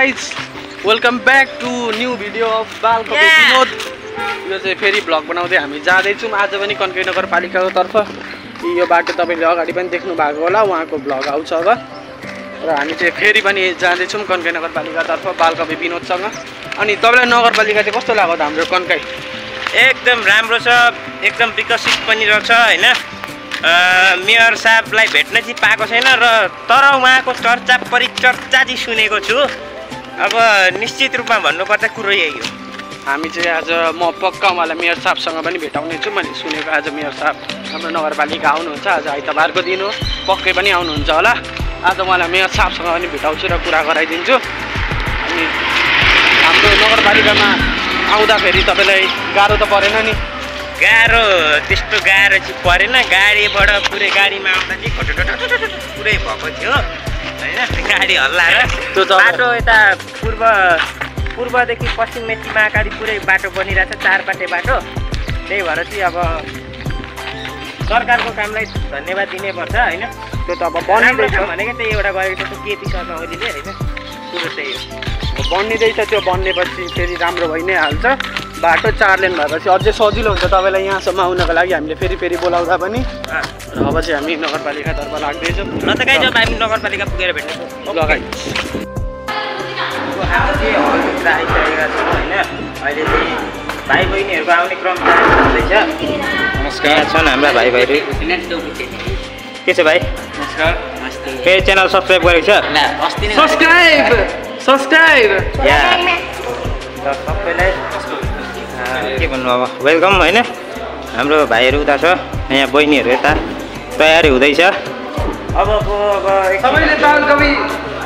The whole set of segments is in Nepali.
guys, welcome back to new video of बालकवि Vinod. यो चाहिँ फेरि भ्लग बनाउँदै हामी जाँदैछौँ आज पनि कन्काई नगरपालिकाको तर्फ। यो बाटो तपाईले अगाडि पनि देख्नु भएको होला, उहाँको भ्लग आउँछ अब। र हामी चाहिँ फेरि पनि जाँदैछौँ कन्काई नगरपालिका तर्फ बालकवि विनोदसँग। अनि तपाईलाई नगरपालिका चाहिँ कस्तो लाग्यो त हाम्रो कन्काई? एकदम राम्रो छ, एकदम विकसित पनि रहेछ हैन। मेयर साहबलाई भेट्न चाहिँ पाएको छैन र तर उहाँको चर्चा परिचर्चा चाहिँ सुनेको छु। अब निश्चित रूपमा भन्नुपर्दा कुरो यही हो। हामी चाहिँ आज म पक्का उहाँलाई मेयर साहबसँग पनि भेटाउने छु। मैले सुनेको आज मेयर साहब हाम्रो नगरपालिका आउनुहुन्छ। आज आइतबारको दिन हो, पक्कै पनि आउनुहुन्छ होला। आज उहाँलाई मेयर साहबसँग पनि भेटाउँछु र कुरा गराइदिन्छु। अनि हाम्रो नगरपालिकामा आउँदाखेरि तपाईँलाई गाह्रो त परेन नि? गाह्रो त्यस्तो गाह्रो चाहिँ परेन। गाडीबाट पुरै गाडीमा आउँदा चाहिँ पुरै भएको थियो हैन। गाडी हल्लाएर बाटो यता पूर्वदेखि पश्चिम मेची महाकाली पुरै बाटो बनिरहेछ, 4 पाटे बाटो। त्यही भएर चाहिँ अब सरकारको कामलाई धन्यवाद दिनुपर्छ हैन। त्यो त अब बनिँदैछ भनेको त्यही एउटा गरेको छ केपी शर्मा ओलीले हैन। कुरो त्यही हो, बनिँदैछ। त्यो बन्नेपछि फेरि राम्रो भइ नै हाल्छ। बाटो 4 लेन भएपछि अझै सजिलो हुन्छ तपाईँलाई यहाँसम्म आउनको लागि। हामीले फेरि बोलाउँदा पनि। र अब चाहिँ हामी नगरपालिकातर्फ लाग्दैछौँ। ल त गाइज अब हामी नगरपालिका पुगेर भेट्नेछौँ। लगाइ हाम्रो चाहिँ हलभित्र आइसकेका छौँ होइन। अहिले चाहिँ भाइ बहिनीहरूको आउने क्रम हुँदैछ। नमस्कार छन् हाम्रा भाइ बहिनी। के छ भाइ? नमस्कार। फेरि च्यानल सब्सक्राइब गरेको छ? सब्सक्राइब या सबैलाई के भन्नु अब वेलकम होइन। हाम्रो भाइहरू उता छ, यहाँ बहिनीहरू यता तयारी हुँदैछ। अबको अब सबैले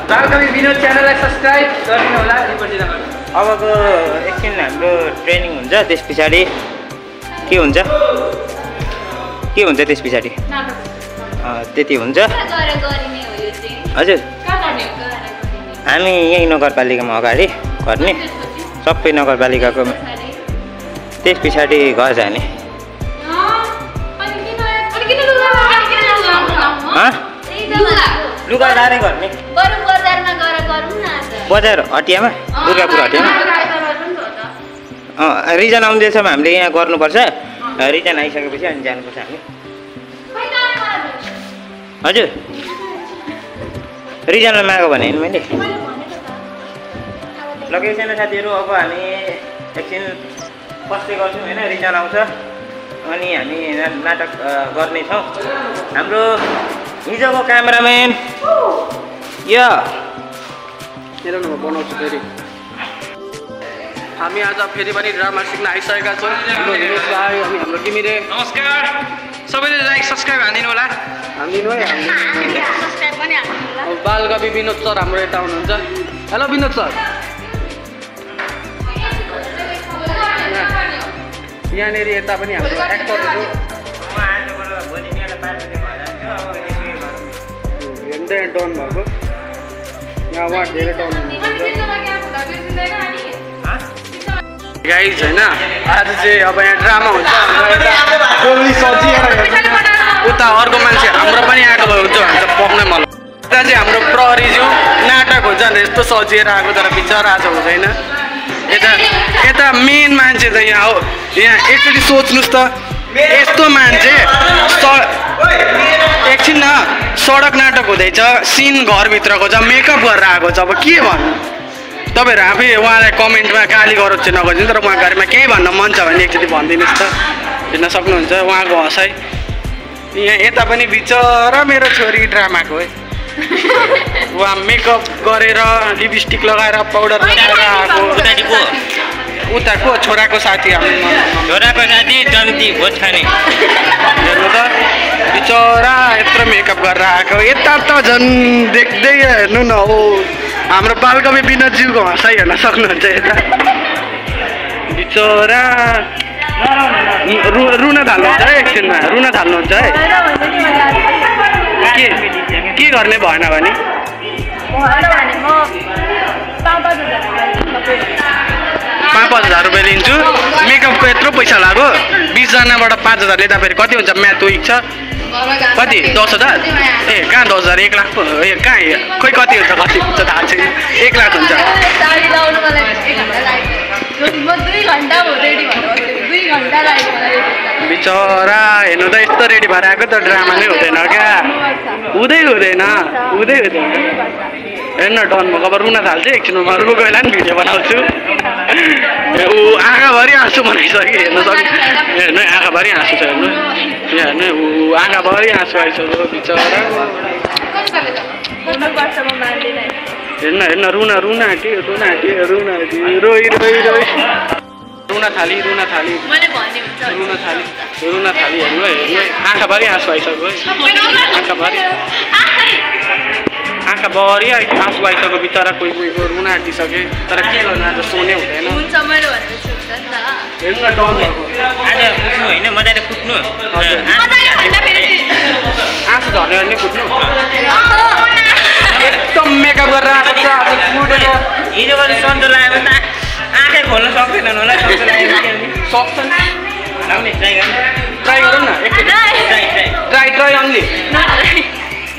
बालकवि विनोद च्यानललाई सब्सक्राइब गरिदिनु होला। अबको एकछिन हाम्रो ट्रेनिङ हुन्छ, त्यस पछाडि के हुन्छ त्यस पछाडि त्यति हुन्छ हजुर। हामी यही नगरपालिकामा अगाडि गर्ने, सबै नगरपालिकाको त्यस पछाडि घर जाने। लुगा लाने गर्ने बजार हटियामा, दुर्गापुर हटियामा। रिजन आउँदैछ हामीले यहाँ गर्नुपर्छ। रिजन आइसकेपछि अनि जानुपर्छ हामी। हजुर रिजनमा मागो भने मैले लगेको छैन साथीहरू। अब हामी एकछिन बस्दै गर्छौँ होइन। रिजन आउँछ अनि हामी नाटक गर्नेछौँ। हाम्रो हिजोको क्यामेराम्यान यो बनाउँछु फेरि। हामी आज फेरि पनि ड्रामा सिक्न आइसकेका छौँ। अनि हाम्रो टिमीले नमस्कार, सबैले लाइक सब्सक्राइब हानिदिनु होला। हानिदिनु है। अब बालकवि विनोद सर हाम्रो यता हुनुहुन्छ। Hello Vinod sir. यहाँनिर यता पनि हाम्रो एक्टरहरू हेर्दै डाउन भएको। यहाँ उहाँ धेरै डाउन हुनुहुन्छ गाइज होइन। आज चाहिँ अब यहाँ ड्रामा हुन्छ। गोली सजिएर उता अर्को मान्छे हाम्रो पनि आएको भए हुन्छ भन्छ पक्नै मलाई। यता चाहिँ हाम्रो प्रहरीज्यू नाटक हुन्छ नि, यस्तो सजिएर आएको तर बिचरा आज हुँदैन। यता मेन मान्छे त यहाँ हो। यहाँ एकचोटि सोच्नुहोस् त, यस्तो मान्छे एकछिन न सडक नाटक हुँदैछ, सिन घरभित्रको छ, मेकअप गरेर आएको छ। अब के भन्नु तपाईँहरू आफै उहाँलाई कमेन्टमा गाली गरोस् चाहिँ नगरिदिनु, तर उहाँको बारेमा केही भन्न मन छ भने एकचोटि भनिदिनुहोस् त। हेर्न सक्नुहुन्छ उहाँको हँसाइ। यहाँ यता पनि बिचरा मेरो छोरी ड्रामाको है। उहाँ मेकअप गरेर लिपस्टिक लगाएर पाउडर लगाएर आएको। उताको छोराको साथी छोराको साथी जन्ती भोज खाने। हेर्नु त बिचरा यत्रो मेकअप गरेर आएको। यता त झन् देख्दै हेर्नु न हो हाम्रो बालकवि विनोदज्यूको हँसाइ हेर्न सक्नुहुन्छ। यता बिचरा रुन थाल्नुहुन्छ है। एकछिनमा रुन थाल्नुहुन्छ है। के गर्ने भएन भने 5,000 रुपियाँ लिन्छु। मेकअपको यत्रो पैसा लाग्यो, 20 जनाबाट 5,000 लिँदा फेरि कति हुन्छ? म्याथ विक छ। कति 10,000 ए कहाँ 10,000 1 लाख ए कहाँ खोइ कति हुन्छ कति हुन्छ थाहा छैन 1 लाख हुन्छ साडी लाउनु मलाई 1 घण्टा लाग्यो म 2 घण्टा हो रेडी भएर 2 घण्टा लाग्यो मलाई बिचरा हेर्नु त यस्तो रेडी भएर आएको त ड्रामा नै हुँदैन क्या हुँदै हुँदैन हेर्न डनमा अब रुन थाल्छ एकछिनमा रुको बेला नि भिडियो बनाउँछु ऊ आँखाभरि आँसु बनाइसक्यो हेर्न सक्यो हेर्नु आँखाभरि आँसु छ हेर्नु हेर्नु ऊ आँखाभरि आँसु आइसक्यो बिचरा हेर्न रुन आँट्यो रोइ रुन थाली रुन थाली हेर्नु हेर्नु आँखाभरि आँसु आइसक्यो आँखाभरि आँसु आइसक्यो बिचरा कोही रुन आँटिसके तर के गर्नु आज सोने हुँदैन हेर्नु न डन आज कुट्नु होइन मजाले कुट्नु आँसु झर्ने नि कुट्नु एकदम मेकअप गरेर आएको छ आज कुटेको हिजो पनि सन्चो लाग्यो भने त आँखै खोल्न सक्दैनन् होला सन्चो लाग्यो सक्छन् लाउने ट्राई गरौँ न ट्राई अन्ली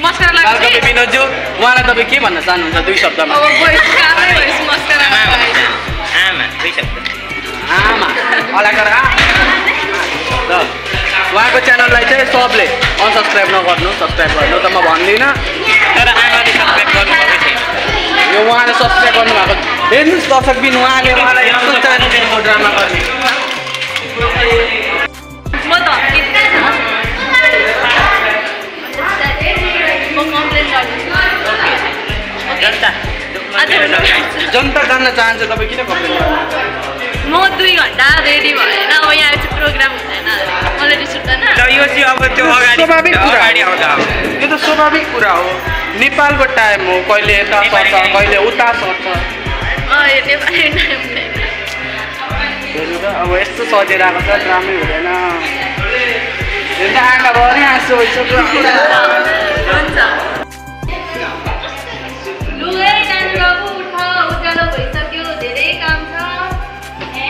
बालकपी विनोदज्यू उहाँलाई तपाईँ के भन्न चाहनुहुन्छ 2 शब्दमा आमा 2 शब्द आमा अलाकर ल उहाँको च्यानललाई चाहिँ सबले अनसब्सक्राइब नगर्नु सब्सक्राइब गर्नु त म भन्दिनँ तर आमाले सब्सक्राइब गर्नुभएको छैन यो उहाँले सब्सक्राइब गर्नुभएको हेर्नुहोस् दर्शकबिन उहाँले उहाँलाई यस्तो च्यानलको ड्रामा गर्ने जनता जान्न चाहन्छ तपाईँ किन कम्प्लेन गर्नुहुन्छ म 2 घण्टा रेडी भएन अब यहाँ चाहिँ प्रोग्राम हुँदैन मलाई रिस उठ्दैन ल यो चाहिँ अब त्यो स्वाभाविक कुरा अगाडि आउँदा यो त स्वाभाविक कुरा हो नेपालको टाइम हो कहिले यता सर्छ कहिले उता सर्छ नेपाली टाइम हुँदैन हेर्नु त अब यस्तो सजेर आएको छ राम्रै हुँदैन हेर्नु त आँखाभरि आँसु भइसक्यो हुन्छ लुगै जानु बाबु उठ उज्यालो भइसक्यो धेरै काम छ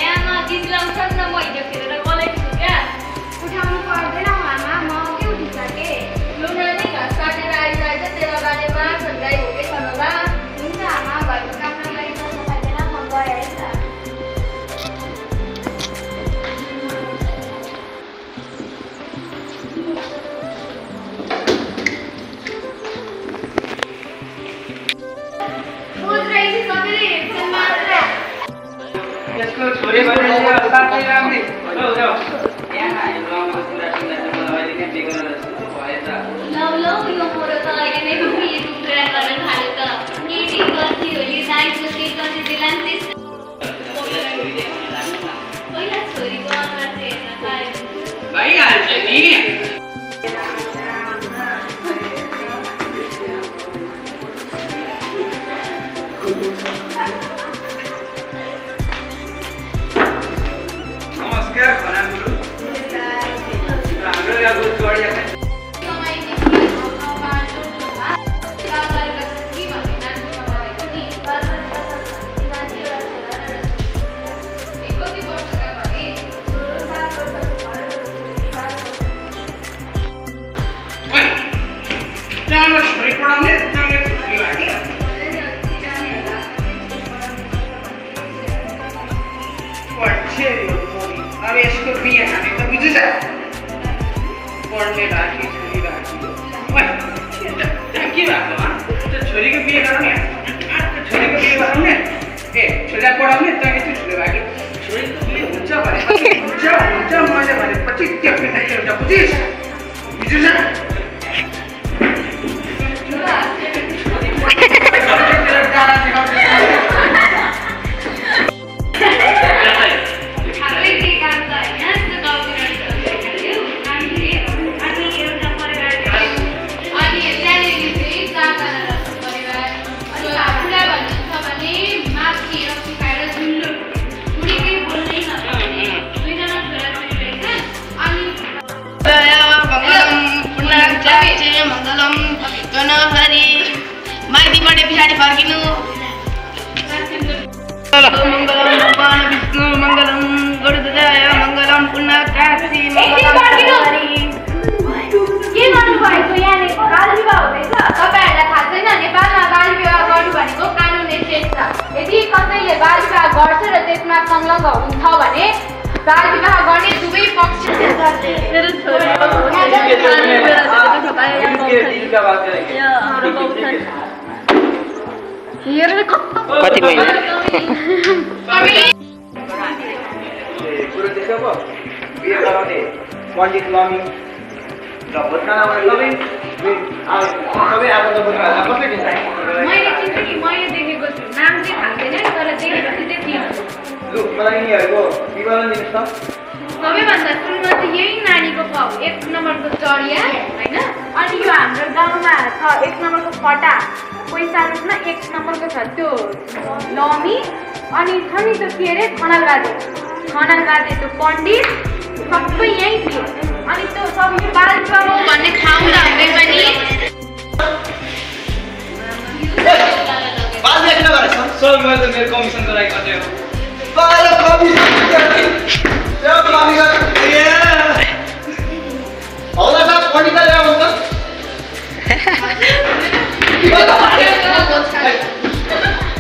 आमा दिदी लाउँछ नि त म हिजो खेलेर गलेको छु क्या उठाउनु पर्दैन आमा म के उठिसके लुना नि घाँस काटेर आइरहेछ तेरो बारेमा गाई हो कि छन् होला हुन्छ आमा घरको काम नगरी त सकिँदैन म गएँ है त लौ यो मोरो त अहिले नै युट्युब ट्राई गर्न थाल्यो त केटी गल्ती हो यो डान्सको के गल्ती दिला नि पहिला छोरीको अनुहार चाहिँ हेर्न पायो भइहाल्छ नि नमस्कार भनाम्रो हाम्रो यहाँ गुडगडिया अब यसको बिहे खाने त बुझ्छ पढ्ने राखी छोरी राखी के भएको छोरीको बिहे गराउने छोरीको बिहे गराउने ए छोरीलाई पढाउने तैँले त्यो छोरी राखी छोरीको बिहे हुन्छ भनेपछि हुन्छ मैले भनेपछि त्यो एउटा बुझिस् बुझ्छ माइतीबाट पछाडि फर्किनु मङ्गलम भगवान् विष्णु मङ्गलम गरुडध्वजाय मङ्गलम पुनः काशी मङ्गलम मेरो छोरी कति महिना पण्डित लमी र भोटकानामा सबै आफन्त बोल्नुभएको कसले दिन्छ मैले चिन्छु नि मैले देखेको छु नाम चाहिँ थाहा छैन तर देखेपछि चाहिँ दिन्छु लु मलाई यिनीहरूको विवरण दिनुहोस् त सबैभन्दा सुरुमा चाहिँ यही नानीको 1 नम्बरको चरिया होइन अनि यो हाम्रो गाउँमा छ 1 नम्बरको फटा पैसा रूपमा 1 नम्बरको छ त्यो लमी अनि छ नि त्यो के अरे खनाल गाजे त्यो पण्डित सबै यहीँ थियो अनि त्यो सबै बालबाबु भन्ने ठाउँ हामीले पनि बालले किन गरेछ सर मैले त मेरो कमिसनको लागि कतै हो बाल कमिसन त्यो कमिसन होला त पण्डितले ल्याउनु त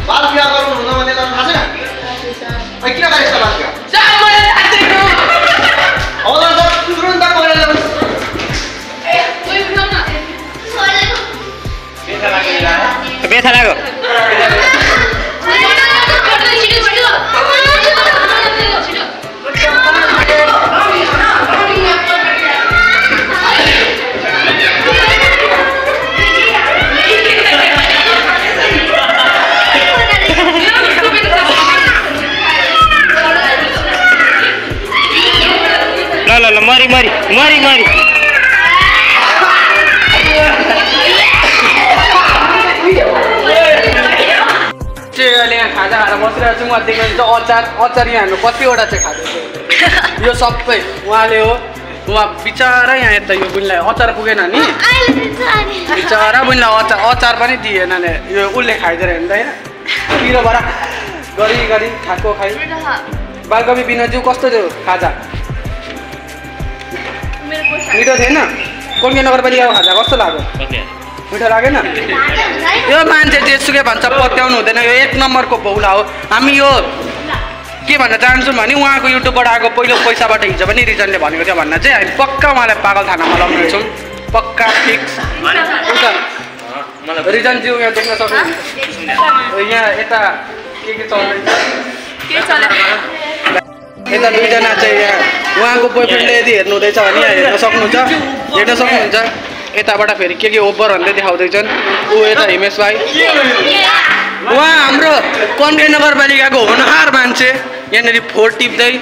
बाल बिहा गर्नु हुँदैन भन्ने त थाहा छैन किन गरेछ बाल बिहा होला त तुरुन्त गरेर ल्याउनु बेथा लाग्यो ल मरी अहिले यहाँ खाजा खाएर बसिरहेको छु उहाँ देख्नुहुन्छ अचार यहाँ हाम्रो कतिवटा चाहिँ खाँदैछ यो सबै उहाँले हो उहाँ बिचरा यहाँ यता यो बुनीलाई अचार पुगेन नि बिचरा बुनीलाई अचार पनि दिएन नि यो उसले खाइदिएर हिँड्दैन पिरोबाट गरी खाएको खाइ बालकवि बिनोज्यू कस्तो थियो खाजा मिठो थिएन कोन्के नगरपालिकाको खाजा कस्तो लाग्यो मिठो लागेन यो मान्छे जेसुकै भन्छ पत्याउनु हुँदैन यो 1 नम्बरको बौला हो हामी यो के भन्न चाहन्छौँ भने उहाँको युट्युबबाट आएको पहिलो पैसाबाट हिजो पनि रिजनले भनेको थियो भन्न चाहिँ हामी पक्का उहाँलाई पागल थानामा लगाउनेछौँ पक्का फिक्स रिजनज्यू यहाँ देख्न सक्नुहुन्छ यहाँ यता के चल्दैछ यता दुईजना चाहिँ यहाँ उहाँको बोयफ्रेन्डले यदि हेर्नु हुँदैछ भने यहाँ हेर्न सक्नुहुन्छ यताबाट फेरि के ओभर भन्दै देखाउँदैछन् ऊ यता हिमेश भाइ उहाँ हाम्रो कन्के नगरपालिकाको होनहार मान्छे यहाँनिर फोहोर टिप्दै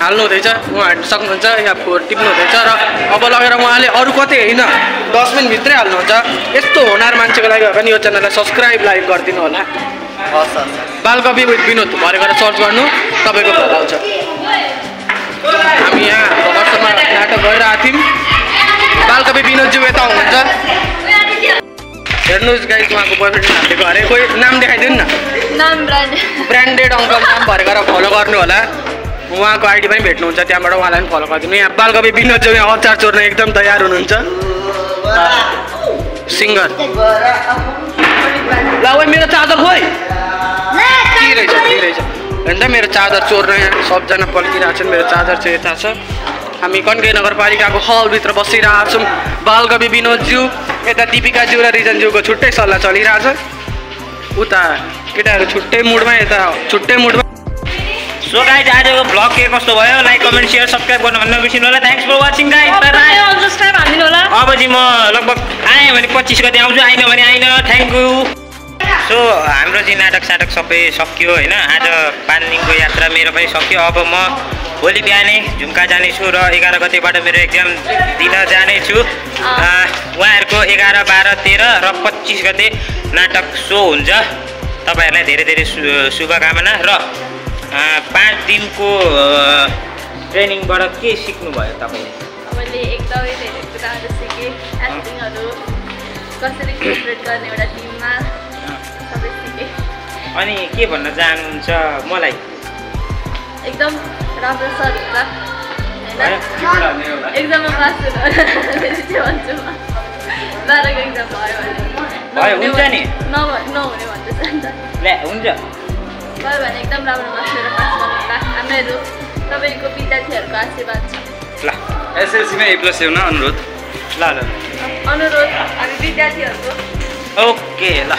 हाल्नु हुँदैछ उहाँ हेर्न सक्नुहुन्छ यहाँ फोहोर टिप्नु हुँदैछ र अब लगेर उहाँले अरू कतै होइन डस्टबिनभित्रै हाल्नुहुन्छ यस्तो होनहार मान्छेको लागि पनि यो च्यानललाई सब्सक्राइब लाइक गरिदिनु होला बालकवि विथ विनोद भरेर सर्च गर्नु तपाईँको भलो आउँछ हामी यहाँ भगतसम्म नाटक गरिरहेको थियौँ बालकवि विनोदज्यू यता हुनुहुन्छ हेर्नुहोस् गाइस उहाँको बोयफ्रेन्ड हालेको अरे कोही नाम देखाइदिनु न ब्रान्डेड अङ्कल नाम भरेर फलो गर्नु होला उहाँको आइडी पनि भेट्नुहुन्छ त्यहाँबाट उहाँलाई पनि फलो गरिदिनु यहाँ बालकवि विनोदज्यू यहाँ अचार चोर्न एकदम तयार हुनुहुन्छ सिङ्गर ल मेरो चार्जर खोइ के रहेछ होइन त मेरो चार्जर चोर्न यहाँ सबजना पल्किरहेको छन् मेरो चार्जर चाहिँ यता छ हामी कन्के नगरपालिकाको हलभित्र बसिरहेको छौँ बालकवि विनोदज्यू यता दिपिकाज्यू र रिजनज्यूको छुट्टै सल्लाह चलिरहेछ उता केटाहरू छुट्टै मुडमा यता छुट्टै मुडमा सो गाइज आजको भ्लग के कस्तो भयो लाइक कमेन्ट सेयर सब्सक्राइब गर्न भन्न नबिर्सिनु होला thanks for watching guys bye bye अब चाहिँ म लगभग आएँ भने 25 गते आउँछु आइन भने आइन थ्याङ्क यू सो हाम्रो चाहिँ नाटक साटक सबै सकियो होइन आज 5 दिनको यात्रा मेरो पनि सक्यो अब म भोलि बिहानै झुम्का जानेछु र 11 गतेबाट मेरो एक्जाम दिन जानेछु उहाँहरूको 11, 12, 13 र 25 गते नाटक सो हुन्छ तपाईँहरूलाई धेरै धेरै शुभकामना र 5 दिनको ट्रेनिङबाट के सिक्नुभयो तपाईँले मैले एकदमै धेरै कुराहरू सिकेँ एक्टिङहरू कसरी कोअपरेट गर्ने एउटा टिममा सबै सिकेँ अनि के भन्न चाहनुहुन्छ मलाई एकदम राम्रो सर होला होइन एक्जाममा पास हुनु भन्छु म 12को एक्जाम भयो भने हुन्छ नि नहुने भन्दैछ नि त ल्या हुन्छ भयो भने एकदम राम्रो मार्क्स लिएर पास गर्नु होला हामीहरू तपाईँको विद्यार्थीहरूको आशीर्वाद छ ल एसएलसीमा A+ ल्याउन अनुरोध। ल ल अनुरोध हामी विद्यार्थीहरूको ओके ल